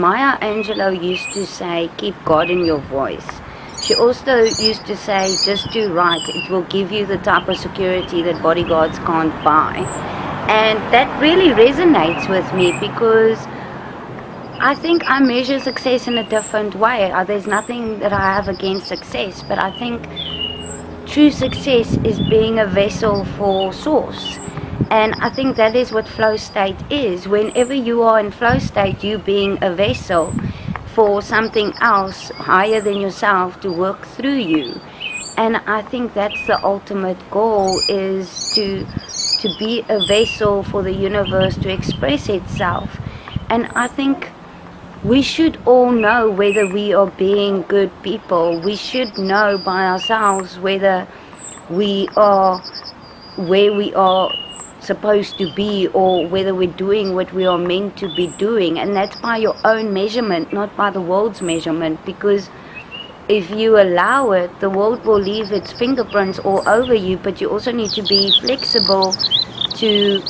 Maya Angelou used to say, keep God in your voice. She also used to say, just do right. It will give you the type of security that bodyguards can't buy. And that really resonates with me because I think I measure success in a different way. There's nothing that I have against success, but I think true success is being a vessel for source. And I think that is what flow state is. Whenever you are in flow state, you being a vessel for something else higher than yourself to work through you. And I think that's the ultimate goal, is to be a vessel for the universe to express itself. And I think we should all know whether we are being good people. We should know by ourselves whether we are where we are supposed to be, or whether we're doing what we are meant to be doing. And that's by your own measurement, not by the world's measurement, because if you allow it, the world will leave its fingerprints all over you. But you also need to be flexible to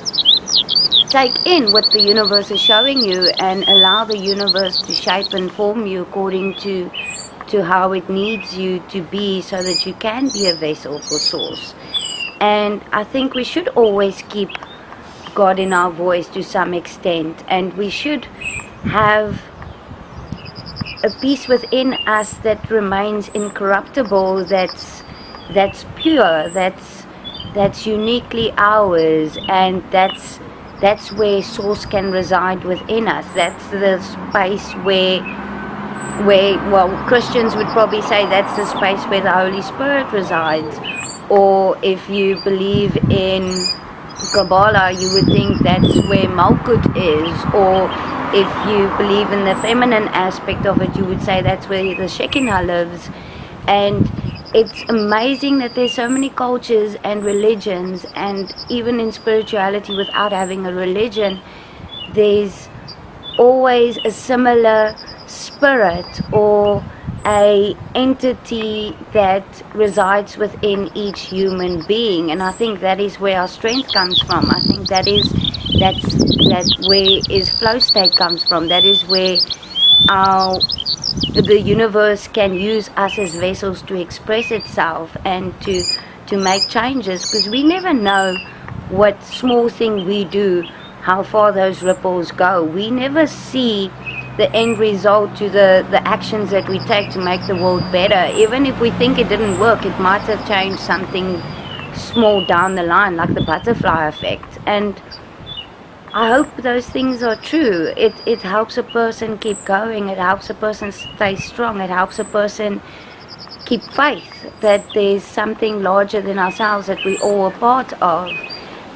take in what the universe is showing you and allow the universe to shape and form you according to how it needs you to be, so that you can be a vessel for source. And I think we should always keep God in our voice to some extent, and we should have a peace within us that remains incorruptible, that's pure, that's uniquely ours, and that's where source can reside within us. That's the space where well, Christians would probably say that's the space where the Holy Spirit resides. Or if you believe in Kabbalah, you would think that's where Malkut is. Or if you believe in the feminine aspect of it, you would say that's where the Shekinah lives. And it's amazing that there's so many cultures and religions, and even in spirituality, without having a religion, there's always a similar spirit or a entity that resides within each human being. And I think that is where our strength comes from. I think that's where is flow state comes from. That is where the universe can use us as vessels to express itself and to make changes, because we never know what small thing we do, how far those ripples go. We never see the end result to the actions that we take to make the world better. Even if we think it didn't work, it might have changed something small down the line, like the butterfly effect. And I hope those things are true. It helps a person keep going. It helps a person stay strong. It helps a person keep faith that there's something larger than ourselves that we all are part of,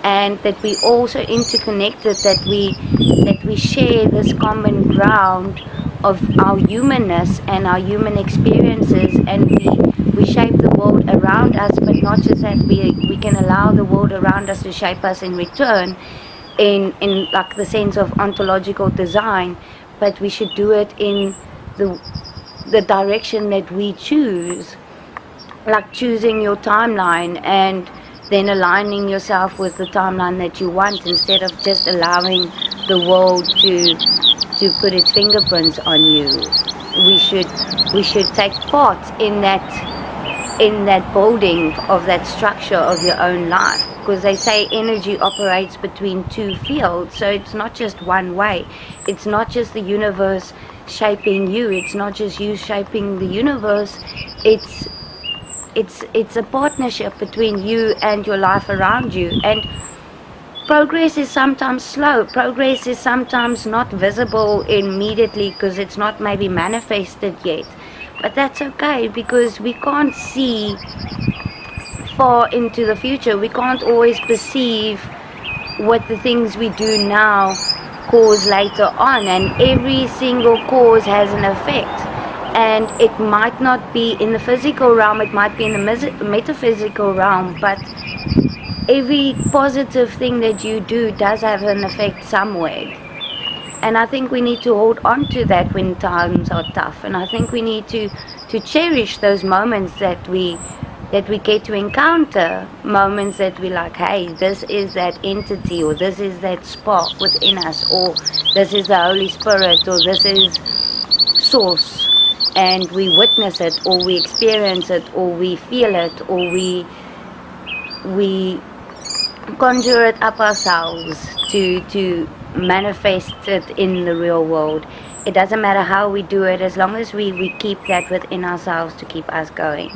and that we also interconnected, that we share this common ground of our humanness and our human experiences, and we shape the world around us. But not just that, we can allow the world around us to shape us in return, in like the sense of ontological design. But we should do it in the direction that we choose, like choosing your timeline and then aligning yourself with the timeline that you want, instead of just allowing the world to put its fingerprints on you. We should take part in that building of that structure of your own life, because they say energy operates between two fields. So it's not just one way. It's not just the universe shaping you. It's not just you shaping the universe. It's a partnership between you and your life around you. And progress is sometimes slow. Progress is sometimes not visible immediately, because it's not maybe manifested yet. But that's okay, because we can't see far into the future. We can't always perceive what the things we do now cause later on. And every single cause has an effect. And it might not be in the physical realm, it might be in the metaphysical realm, but every positive thing that you do does have an effect somewhere. And I think we need to hold on to that when times are tough. And I think we need to cherish those moments that we that we get to encounter moments that we like, hey, this is that entity, or this is that spark within us, or this is the Holy Spirit, or this is Source, and we witness it, or we experience it, or we feel it, or we conjure it up ourselves to manifest it in the real world. It doesn't matter how we do it, as long as we keep that within ourselves to keep us going.